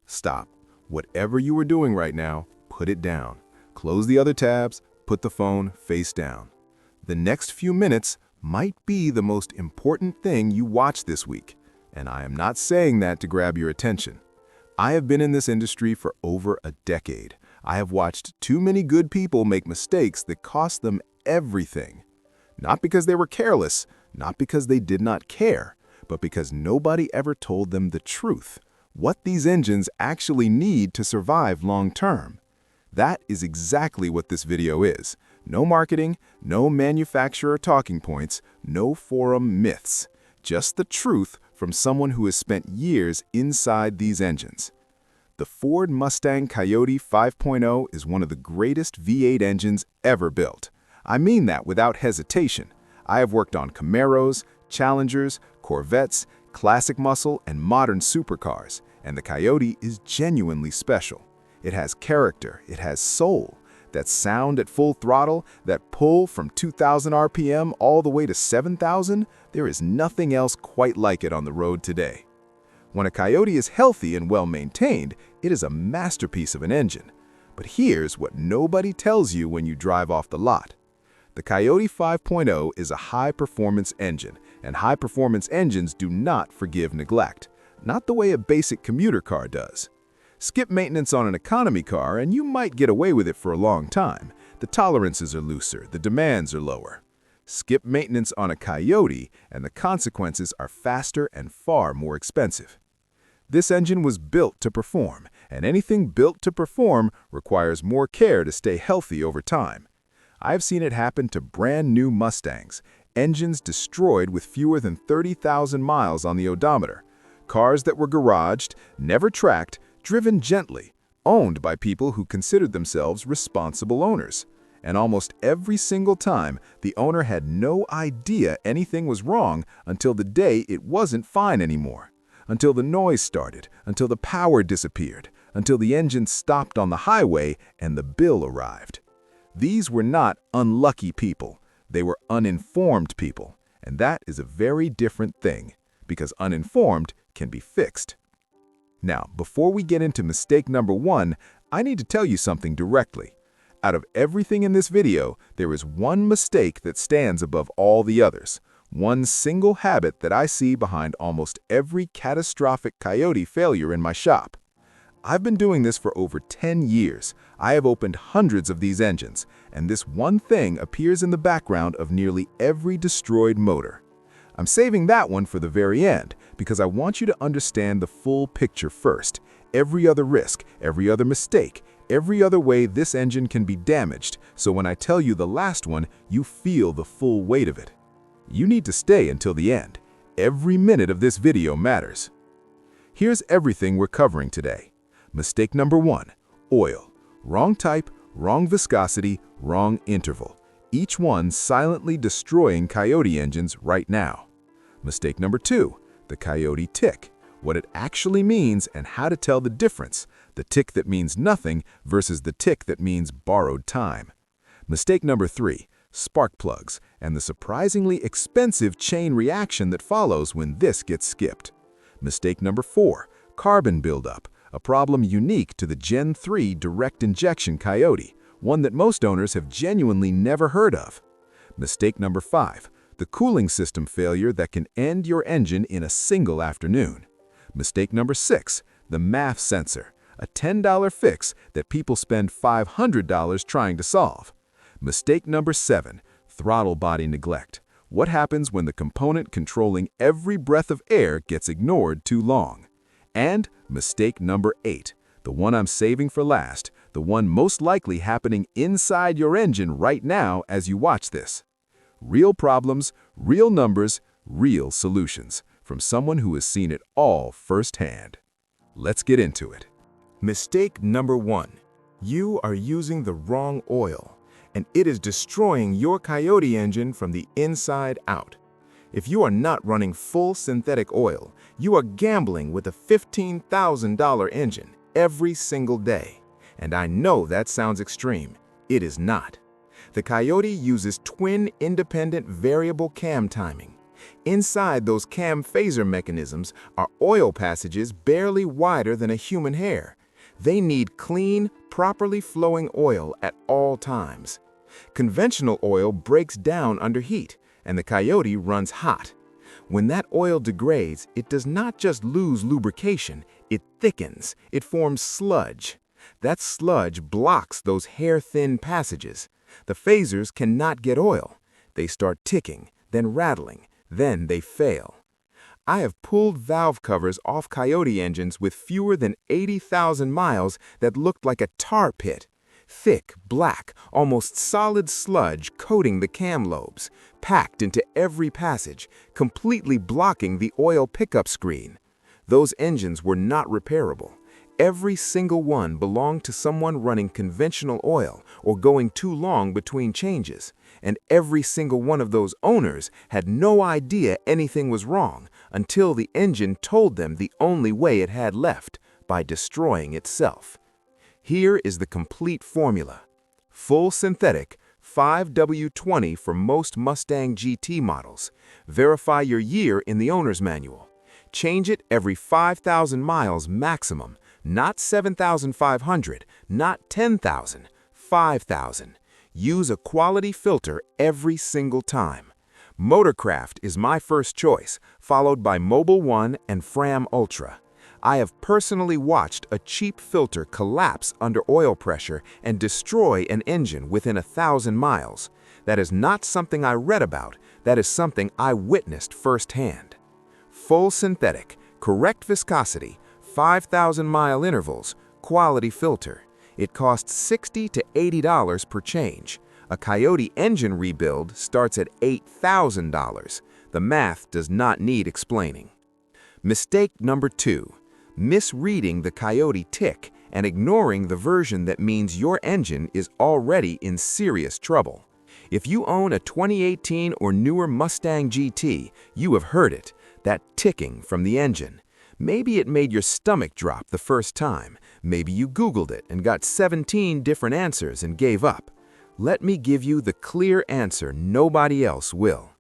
Stop. Whatever you are doing right now, put it down. Close the other tabs, put the phone face down. The next few minutes might be the most important thing you watch this week, and I am not saying that to grab your attention. I have been in this industry for over a decade. I have watched too many good people make mistakes that cost them everything. Not because they were careless, not because they did not care, but because nobody ever told them the truth, what these engines actually need to survive long term. That is exactly what this video is. No marketing, no manufacturer talking points, no forum myths. Just the truth from someone who has spent years inside these engines. The Ford Mustang Coyote 5.0 is one of the greatest V8 engines ever built. I mean that without hesitation. I have worked on Camaros, Challengers, Corvettes, classic muscle, and modern supercars, and the Coyote is genuinely special. It has character, it has soul. That sound at full throttle, that pull from 2,000 RPM all the way to 7,000, there is nothing else quite like it on the road today. When a Coyote is healthy and well-maintained, it is a masterpiece of an engine. But here's what nobody tells you when you drive off the lot. The Coyote 5.0 is a high-performance engine, and high-performance engines do not forgive neglect, not the way a basic commuter car does. Skip maintenance on an economy car and you might get away with it for a long time. The tolerances are looser, the demands are lower. Skip maintenance on a Coyote and the consequences are faster and far more expensive. This engine was built to perform, and anything built to perform requires more care to stay healthy over time. I've seen it happen to brand new Mustangs, engines destroyed with fewer than 30,000 miles on the odometer, cars that were garaged, never tracked, driven gently, owned by people who considered themselves responsible owners. And almost every single time, the owner had no idea anything was wrong until the day it wasn't fine anymore. Until the noise started, until the power disappeared, until the engine stopped on the highway and the bill arrived. These were not unlucky people. They were uninformed people. And that is a very different thing, because uninformed can be fixed. Now, before we get into mistake number 1, I need to tell you something directly. Out of everything in this video, there is one mistake that stands above all the others. One single habit that I see behind almost every catastrophic Coyote failure in my shop. I've been doing this for over 10 years. I have opened hundreds of these engines, and this one thing appears in the background of nearly every destroyed motor. I'm saving that one for the very end because I want you to understand the full picture first. Every other risk, every other mistake, every other way this engine can be damaged, so when I tell you the last one, you feel the full weight of it. You need to stay until the end. Every minute of this video matters. Here's everything we're covering today. Mistake number 1, oil. Wrong type, wrong viscosity, wrong interval. Each one silently destroying Coyote engines right now. Mistake number 2, the Coyote tick. What it actually means and how to tell the difference. The tick that means nothing versus the tick that means borrowed time. Mistake number 3, spark plugs and the surprisingly expensive chain reaction that follows when this gets skipped. Mistake number 4, carbon buildup, a problem unique to the Gen 3 direct injection Coyote, one that most owners have genuinely never heard of. Mistake number 5, the cooling system failure that can end your engine in a single afternoon. Mistake number 6, the MAF sensor, a $10 fix that people spend $500 trying to solve. Mistake number 7, throttle body neglect. What happens when the component controlling every breath of air gets ignored too long? And mistake number 8, the one I'm saving for last, the one most likely happening inside your engine right now as you watch this. Real problems, real numbers, real solutions, from someone who has seen it all firsthand. Let's get into it. Mistake number 1. You are using the wrong oil, and it is destroying your Coyote engine from the inside out. If you are not running full synthetic oil, you are gambling with a $15,000 engine every single day. And I know that sounds extreme. It is not. The Coyote uses twin independent variable cam timing, Inside those cam phaser mechanisms are oil passages barely wider than a human hair. They need clean, properly flowing oil at all times. Conventional oil breaks down under heat, and the Coyote runs hot. When that oil degrades, it does not just lose lubrication, it thickens, it forms sludge. That sludge blocks those hair-thin passages. The phasers cannot get oil. They start ticking, then rattling, then they fail. I have pulled valve covers off Coyote engines with fewer than 80,000 miles that looked like a tar pit. Thick, black, almost solid sludge coating the cam lobes, packed into every passage, completely blocking the oil pickup screen. Those engines were not repairable. Every single one belonged to someone running conventional oil or going too long between changes, and every single one of those owners had no idea anything was wrong until the engine told them the only way it had left, by destroying itself. Here is the complete formula. Full synthetic, 5W20 for most Mustang GT models. Verify your year in the owner's manual. Change it every 5,000 miles maximum, not 7,500, not 10,000, 5,000. Use a quality filter every single time. Motorcraft is my first choice, followed by Mobil 1 and Fram Ultra. I have personally watched a cheap filter collapse under oil pressure and destroy an engine within 1,000 miles. That is not something I read about, that is something I witnessed firsthand. Full synthetic, correct viscosity, 5,000-mile intervals, quality filter. It costs $60 to $80 per change. A Coyote engine rebuild starts at $8,000. The math does not need explaining. Mistake number 2. Misreading the Coyote tick and ignoring the version that means your engine is already in serious trouble. If you own a 2018 or newer Mustang GT, you have heard it, that ticking from the engine. Maybe it made your stomach drop the first time. Maybe you Googled it and got 17 different answers and gave up. Let me give you the clear answer nobody else will.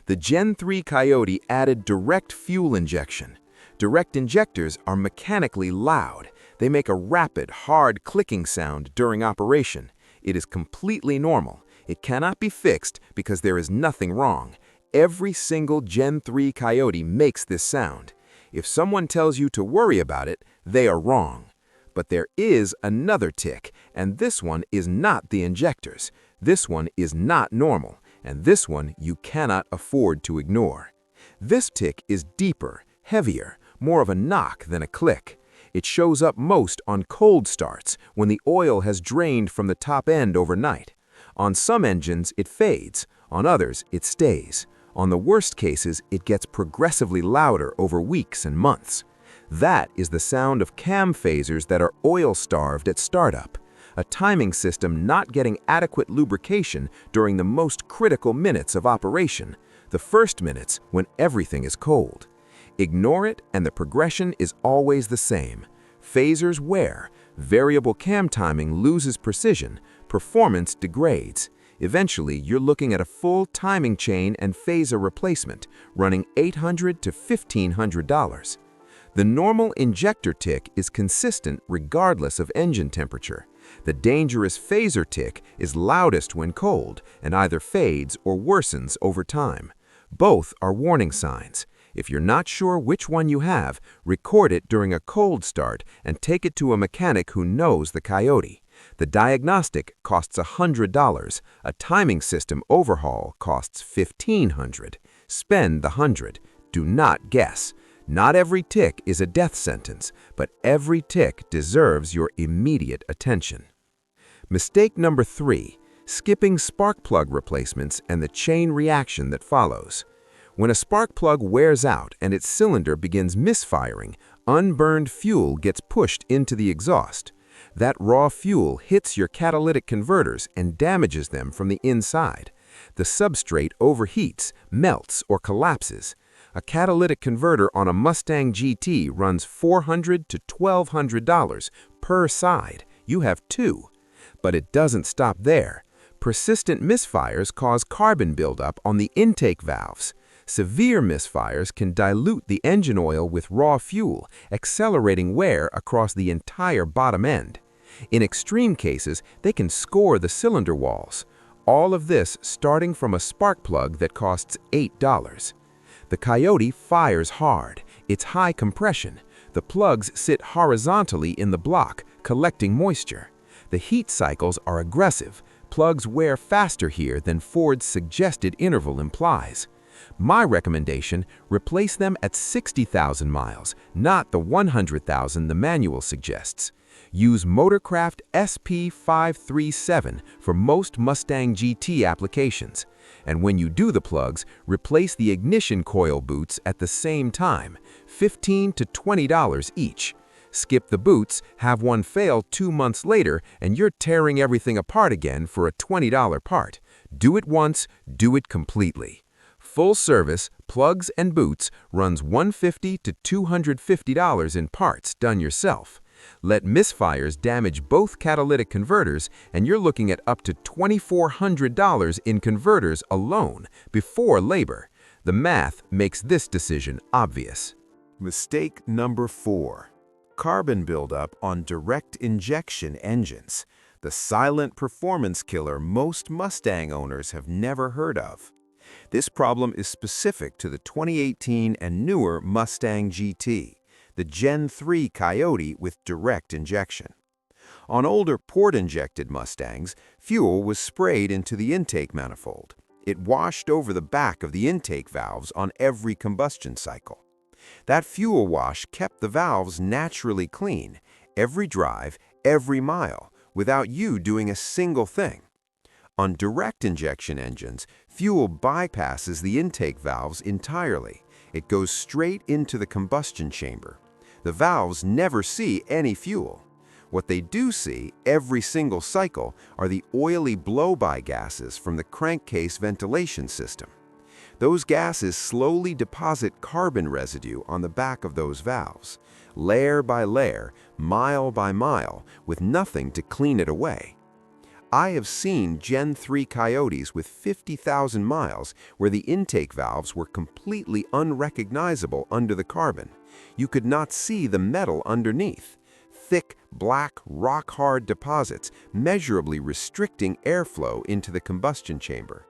The Gen 3 Coyote added direct fuel injection. Direct injectors are mechanically loud. They make a rapid, hard clicking sound during operation. It is completely normal. It cannot be fixed because there is nothing wrong. Every single Gen 3 Coyote makes this sound. If someone tells you to worry about it, they are wrong. But there is another tick, and this one is not the injectors. This one is not normal, and this one you cannot afford to ignore. This tick is deeper, heavier, more of a knock than a click. It shows up most on cold starts when the oil has drained from the top end overnight. On some engines, it fades. On others, it stays. On the worst cases, it gets progressively louder over weeks and months. That is the sound of cam phasers that are oil-starved at startup, a timing system not getting adequate lubrication during the most critical minutes of operation, the first minutes when everything is cold. Ignore it and the progression is always the same. Phasers wear, variable cam timing loses precision, performance degrades. Eventually, you're looking at a full timing chain and phaser replacement, running $800 to $1,500. The normal injector tick is consistent regardless of engine temperature. The dangerous phaser tick is loudest when cold and either fades or worsens over time. Both are warning signs. If you're not sure which one you have, record it during a cold start and take it to a mechanic who knows the Coyote. The diagnostic costs $100. A timing system overhaul costs $1,500. Spend the $100. Do not guess. Not every tick is a death sentence, but every tick deserves your immediate attention. Mistake number 3. Skipping spark plug replacements and the chain reaction that follows. When a spark plug wears out and its cylinder begins misfiring, unburned fuel gets pushed into the exhaust. That raw fuel hits your catalytic converters and damages them from the inside. The substrate overheats, melts, or collapses. A catalytic converter on a Mustang GT runs $400 to $1,200 per side. You have 2. But it doesn't stop there. Persistent misfires cause carbon buildup on the intake valves. Severe misfires can dilute the engine oil with raw fuel, accelerating wear across the entire bottom end. In extreme cases, they can score the cylinder walls. All of this starting from a spark plug that costs $8. The Coyote fires hard. It's high compression. The plugs sit horizontally in the block, collecting moisture. The heat cycles are aggressive. Plugs wear faster here than Ford's suggested interval implies. My recommendation, replace them at 60,000 miles, not the 100,000 the manual suggests. Use Motorcraft SP537 for most Mustang GT applications. And when you do the plugs, replace the ignition coil boots at the same time, $15 to $20 each. Skip the boots, have one fail 2 months later, and you're tearing everything apart again for a $20 part. Do it once, do it completely. Full service, plugs and boots runs $150 to $250 in parts done yourself. Let misfires damage both catalytic converters, and you're looking at up to $2,400 in converters alone before labor. The math makes this decision obvious. Mistake number 4. Carbon buildup on direct injection engines, the silent performance killer most Mustang owners have never heard of. This problem is specific to the 2018 and newer Mustang GT, the Gen 3 Coyote with direct injection. On older port-injected Mustangs, fuel was sprayed into the intake manifold. It washed over the back of the intake valves on every combustion cycle. That fuel wash kept the valves naturally clean, every drive, every mile, without you doing a single thing. On direct injection engines, fuel bypasses the intake valves entirely. It goes straight into the combustion chamber. The valves never see any fuel. What they do see every single cycle are the oily blow-by gases from the crankcase ventilation system. Those gases slowly deposit carbon residue on the back of those valves, layer by layer, mile by mile, with nothing to clean it away. I have seen Gen 3 Coyotes with 50,000 miles where the intake valves were completely unrecognizable under the carbon. You could not see the metal underneath. Thick, black, rock-hard deposits measurably restricting airflow into the combustion chamber.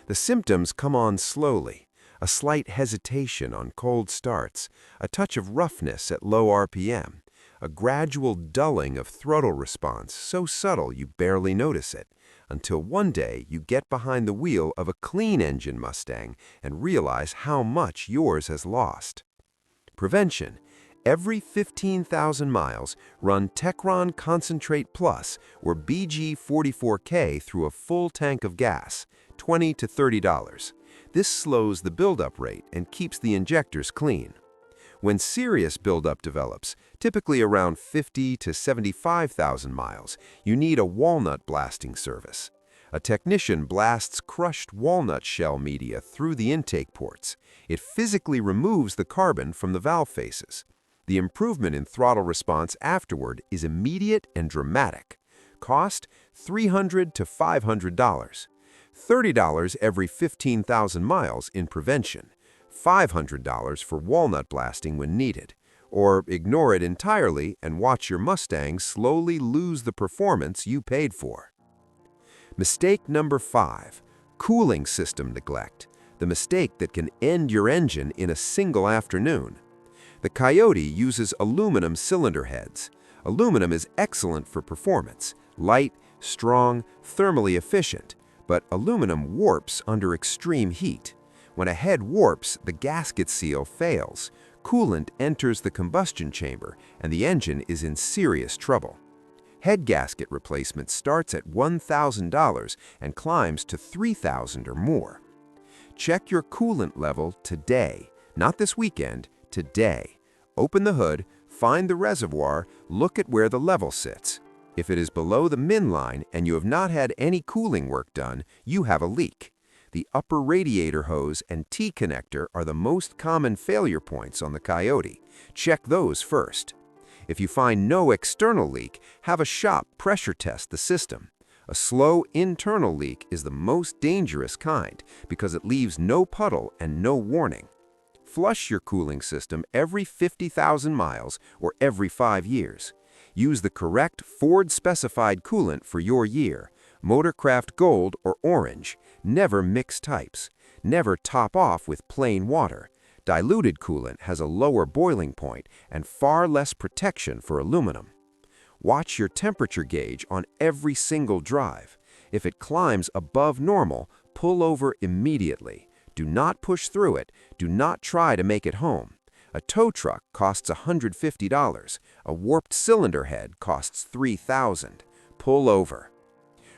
The symptoms come on slowly, a slight hesitation on cold starts, a touch of roughness at low RPM, a gradual dulling of throttle response so subtle you barely notice it, until one day you get behind the wheel of a clean-engine Mustang and realize how much yours has lost. Prevention. Every 15,000 miles, run Techron Concentrate Plus or BG44K through a full tank of gas, $20 to $30. This slows the buildup rate and keeps the injectors clean. When serious buildup develops, typically around 50 to 75,000 miles, you need a walnut blasting service. A technician blasts crushed walnut shell media through the intake ports. It physically removes the carbon from the valve faces. The improvement in throttle response afterward is immediate and dramatic. Cost $300 to $500. $30 every 15,000 miles in prevention. $500 for walnut blasting when needed. Or ignore it entirely and watch your Mustang slowly lose the performance you paid for. Mistake number 5. Cooling system neglect. The mistake that can end your engine in a single afternoon. The Coyote uses aluminum cylinder heads. Aluminum is excellent for performance, light, strong, thermally efficient, but aluminum warps under extreme heat. When a head warps, the gasket seal fails, coolant enters the combustion chamber, and the engine is in serious trouble. Head gasket replacement starts at $1,000 and climbs to $3,000 or more. Check your coolant level today, not this weekend, today. Open the hood, find the reservoir, look at where the level sits. If it is below the min line and you have not had any cooling work done, you have a leak. The upper radiator hose and T-connector are the most common failure points on the Coyote. Check those first. If you find no external leak, have a shop pressure test the system. A slow internal leak is the most dangerous kind because it leaves no puddle and no warning. Flush your cooling system every 50,000 miles or every 5 years. Use the correct Ford-specified coolant for your year, Motorcraft Gold or Orange. Never mix types. Never top off with plain water. Diluted coolant has a lower boiling point and far less protection for aluminum. Watch your temperature gauge on every single drive. If it climbs above normal, pull over immediately. Do not push through it. Do not try to make it home. A tow truck costs $150. A warped cylinder head costs $3,000. Pull over.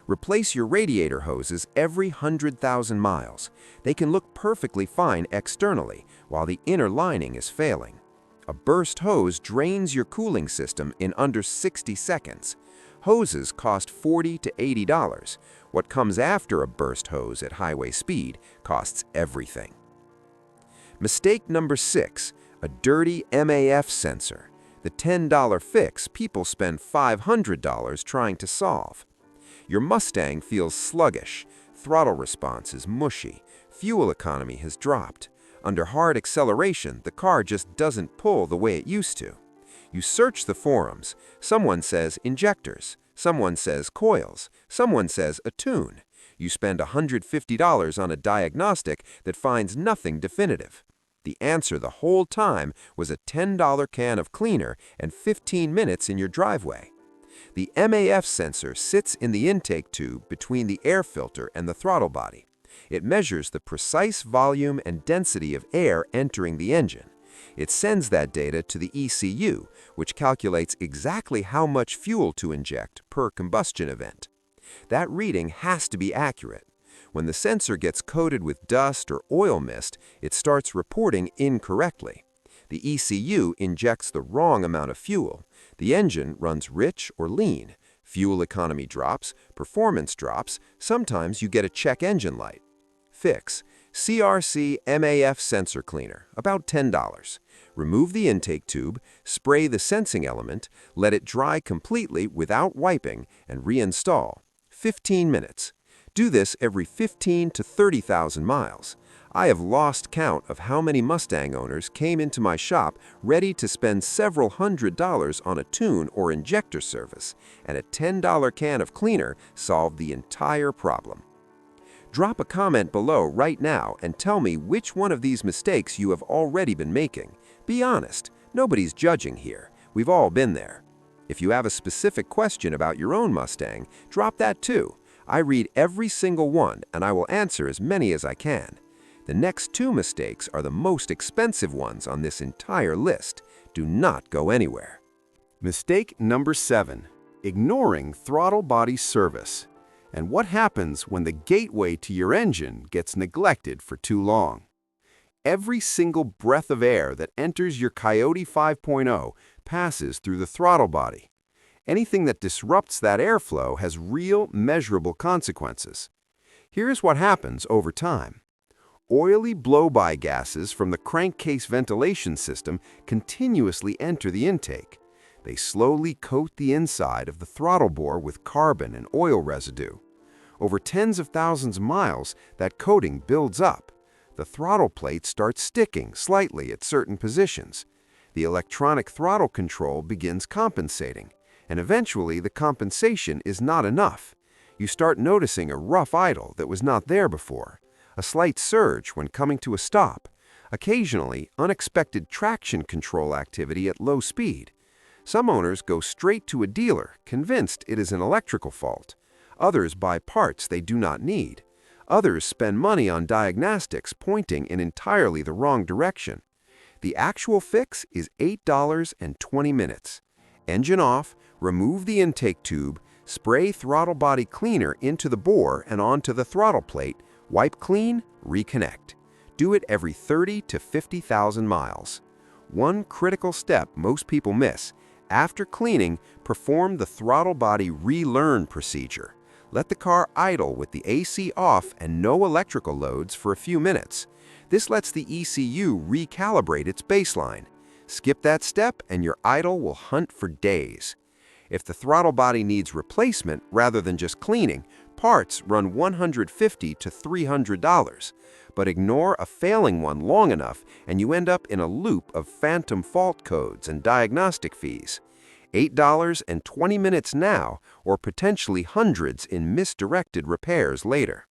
Replace your radiator hoses every 100,000 miles. They can look perfectly fine externally, while the inner lining is failing. A burst hose drains your cooling system in under 60 seconds. Hoses cost $40 to $80. What comes after a burst hose at highway speed costs everything. Mistake number 6, a dirty MAF sensor. The $10 fix people spend $500 trying to solve. Your Mustang feels sluggish, throttle response is mushy, fuel economy has dropped. Under hard acceleration, the car just doesn't pull the way it used to. You search the forums. Someone says injectors. Someone says coils. Someone says a tune. You spend $150 on a diagnostic that finds nothing definitive. The answer the whole time was a $10 can of cleaner and 15 minutes in your driveway. The MAF sensor sits in the intake tube between the air filter and the throttle body. It measures the precise volume and density of air entering the engine. It sends that data to the ECU, which calculates exactly how much fuel to inject per combustion event. That reading has to be accurate. When the sensor gets coated with dust or oil mist, it starts reporting incorrectly. The ECU injects the wrong amount of fuel. The engine runs rich or lean. Fuel economy drops, performance drops, sometimes you get a check engine light. Fix: CRC MAF sensor cleaner, about $10. Remove the intake tube, spray the sensing element, let it dry completely without wiping, and reinstall. 15 minutes. Do this every 15 to 30,000 miles. I have lost count of how many Mustang owners came into my shop ready to spend several $100s on a tune or injector service, and a $10 can of cleaner solved the entire problem. Drop a comment below right now and tell me which one of these mistakes you have already been making. Be honest, nobody's judging here. We've all been there. If you have a specific question about your own Mustang, drop that too. I read every single one and I will answer as many as I can. The next 2 mistakes are the most expensive ones on this entire list. Do not go anywhere. Mistake number 7, ignoring throttle body service. And what happens when the gateway to your engine gets neglected for too long? Every single breath of air that enters your Coyote 5.0 passes through the throttle body. Anything that disrupts that airflow has real, measurable consequences. Here's what happens over time. Oily blow-by gases from the crankcase ventilation system continuously enter the intake. They slowly coat the inside of the throttle bore with carbon and oil residue. Over tens of thousands of miles, that coating builds up. The throttle plate starts sticking slightly at certain positions. The electronic throttle control begins compensating, and eventually the compensation is not enough. You start noticing a rough idle that was not there before, a slight surge when coming to a stop, occasionally unexpected traction control activity at low speed. Some owners go straight to a dealer, convinced it is an electrical fault. Others buy parts they do not need. Others spend money on diagnostics pointing in entirely the wrong direction. The actual fix is $8 and 20 minutes. Engine off, remove the intake tube, spray throttle body cleaner into the bore and onto the throttle plate, wipe clean, reconnect. Do it every 30 to 50,000 miles. One critical step most people miss. After cleaning, perform the throttle body relearn procedure. Let the car idle with the AC off and no electrical loads for a few minutes. This lets the ECU recalibrate its baseline. Skip that step and your idle will hunt for days. If the throttle body needs replacement rather than just cleaning, parts run $150 to $300. But ignore a failing one long enough and you end up in a loop of phantom fault codes and diagnostic fees. $8 and 20 minutes now, or potentially hundreds in misdirected repairs later.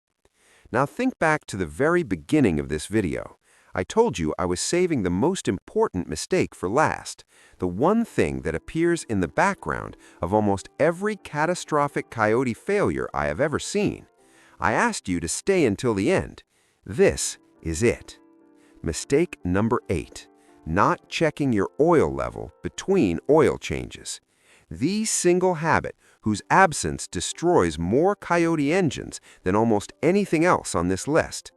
Now think back to the very beginning of this video. I told you I was saving the most important mistake for last, the one thing that appears in the background of almost every catastrophic Coyote failure I have ever seen. I asked you to stay until the end. This is it. Mistake number 8. Not checking your oil level between oil changes. The single habit whose absence destroys more Coyote engines than almost anything else on this list.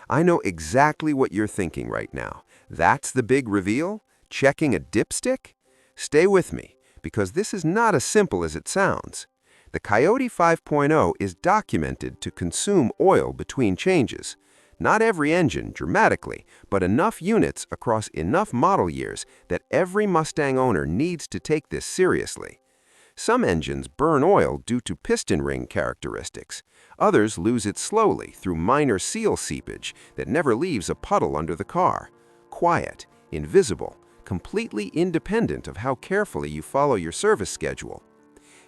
I know exactly what you're thinking right now. That's the big reveal? Checking a dipstick? Stay with me, because this is not as simple as it sounds. The Coyote 5.0 is documented to consume oil between changes. Not every engine dramatically, but enough units across enough model years that every Mustang owner needs to take this seriously. Some engines burn oil due to piston ring characteristics. Others lose it slowly through minor seal seepage that never leaves a puddle under the car. Quiet, invisible, completely independent of how carefully you follow your service schedule.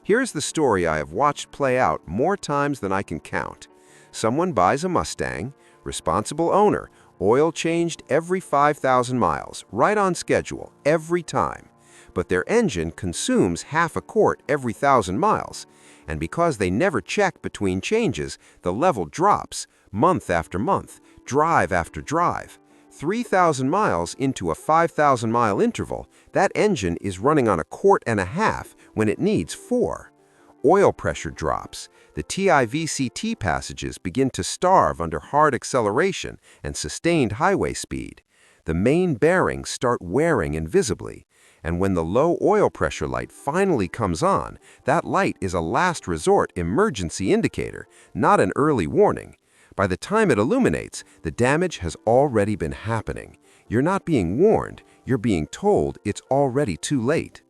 Here's the story I have watched play out more times than I can count. Someone buys a Mustang, responsible owner, oil changed every 5,000 miles, right on schedule, every time. But their engine consumes half a quart every 1,000 miles, and because they never check between changes, the level drops, month after month, drive after drive. 3,000 miles into a 5,000-mile interval, that engine is running on a quart and a half when it needs 4. Oil pressure drops. The TIVCT passages begin to starve under hard acceleration and sustained highway speed. The main bearings start wearing invisibly. And when the low oil pressure light finally comes on, that light is a last resort emergency indicator, not an early warning. By the time it illuminates, the damage has already been happening. You're not being warned, you're being told it's already too late.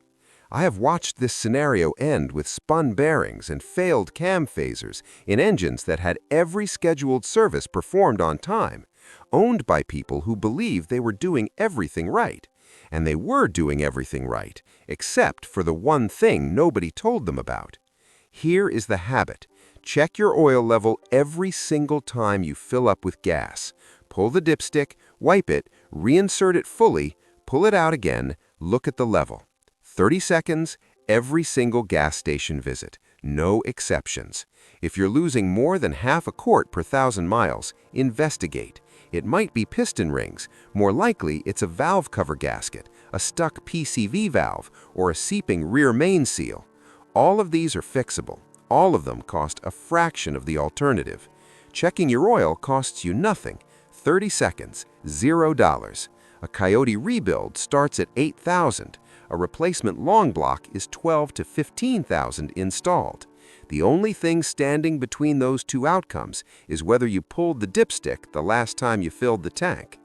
I have watched this scenario end with spun bearings and failed cam phasers in engines that had every scheduled service performed on time, owned by people who believed they were doing everything right. And they were doing everything right, except for the one thing nobody told them about. Here is the habit. Check your oil level every single time you fill up with gas. Pull the dipstick, wipe it, reinsert it fully, pull it out again, look at the level. 30 seconds, every single gas station visit. No exceptions. If you're losing more than half a quart per 1,000 miles, investigate. It might be piston rings. More likely, it's a valve cover gasket, a stuck PCV valve, or a seeping rear main seal. All of these are fixable. All of them cost a fraction of the alternative. Checking your oil costs you nothing. 30 seconds, $0. A Coyote rebuild starts at $8,000. A replacement long block is $12,000 to $15,000 installed. The only thing standing between those two outcomes is whether you pulled the dipstick the last time you filled the tank.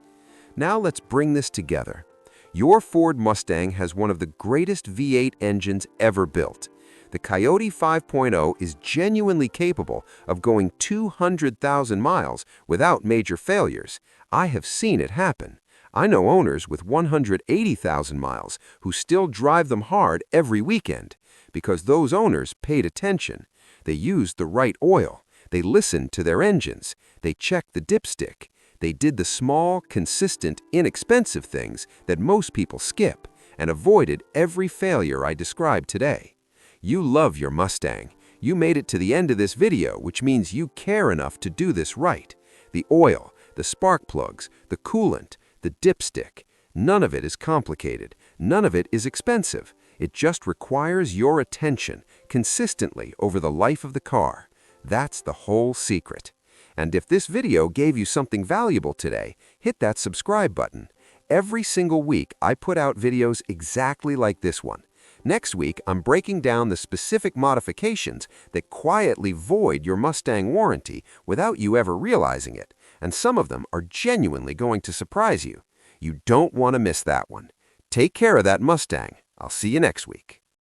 Now let's bring this together. Your Ford Mustang has one of the greatest V8 engines ever built. The Coyote 5.0 is genuinely capable of going 200,000 miles without major failures. I have seen it happen. I know owners with 180,000 miles who still drive them hard every weekend because those owners paid attention. They used the right oil. They listened to their engines. They checked the dipstick. They did the small, consistent, inexpensive things that most people skip and avoided every failure I described today. You love your Mustang. You made it to the end of this video, which means you care enough to do this right. The oil, the spark plugs, the coolant, the dipstick. None of it is complicated. None of it is expensive. It just requires your attention consistently over the life of the car. That's the whole secret. And if this video gave you something valuable today, hit that subscribe button. Every single week, I put out videos exactly like this one. Next week, I'm breaking down the specific modifications that quietly void your Mustang warranty without you ever realizing it, and some of them are genuinely going to surprise you. You don't want to miss that one. Take care of that Mustang. I'll see you next week.